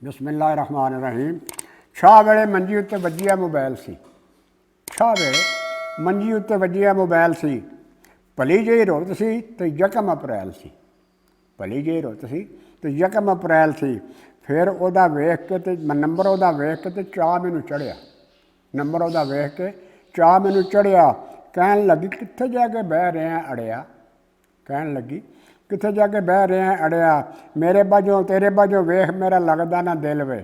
बिस्मिल्लाहिर्रहमानिर्रहीम। छाह वेले मंजी उत्ते वजिया मोबाइल सी। छाह वेले मंजी उत्ते वजिया मोबाइल सी। भली जी रुत सी तो यकम अप्रैल सी। भली जी रुत सी तो यकम अप्रैल सी। फिर वह वेख के ते नंबर वह वेख के ते चाह मैनू चढ़िया। नंबर वह वेख के चाह मैनू चढ़िया। कहन लगी कित्थे जाके बह रहे अड़िया। कहन लगी कित्थे जाके बह रहे अड़िया। मेरे बाजों तेरे बाजों वेख मेरा लगदा ना दिल वे।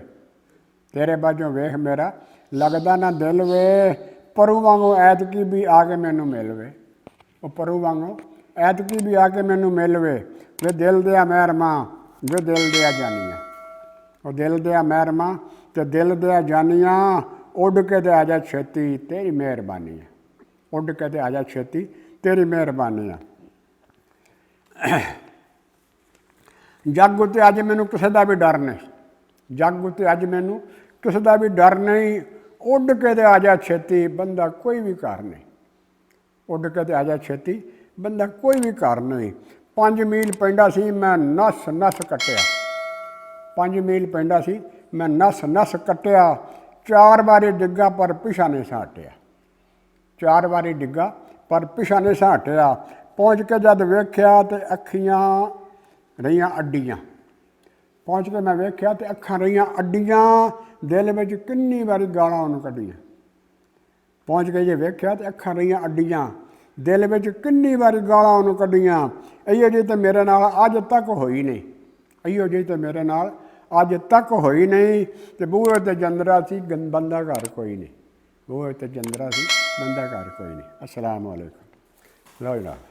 तेरे बाजों वेख मेरा लगदा ना दिल वे। परू वांगू ऐतकी भी आके मैनू मिल वे। वो परू वांगू ऐतकी भी आके मैनू मिल वे। वे दिल दिया महरमा वे दिल दिया जानिया। वो दिल दिया महरमा तो दिल दिया जानिया। उड़ के ते आजा छेती तेरी मेहरबानी है। उड़ के ते आजा छेती तेरी मेहरबानी है। जग उत्ते अज मैनू किसी का भी डर नहीं। जग उत्ते अज मैनू किसी का भी डर नहीं। उड़ के ते आजा छेती बंदा कोई भी घर नहीं। उड़ के ते आजा छेती बंदा कोई भी घर नहीं। 5 मील पैंदा सी मैं नस नस कट्टिया। 5 मील पैंदा सी मैं नस नस कट्टिया। 4 बारी डिग्गा पर पिछा नहीं सा हटिया। 4 बारी डिग्गा पर पिछा नहीं सा हटिया। पहुँच के जब वेख्या तो अखियाँ रहियाँ अड्डियाँ। पहुँच के मैं वेख्या तो अखां रहियाँ अड्डियाँ। दिल में किन्नी बारी गालां उन्होंने कढ़ियाँ। पहुँच के जे वेख्या तो अखां रहियाँ अड्डियाँ। दिल में किन्नी बारी गालां उन्होंने कढ़ियाँ। इहो जी तो मेरे नाल अज तक होई नहीं। इहो जी तो मेरे नाल अज तक होई नहीं। तो बूहे ते जंदरा सी बंदा घर कोई नहीं। बूहे ते जंदरा सी बंदा घर कोई नहीं। अस्सलाम वालेकुम। लो जनाब।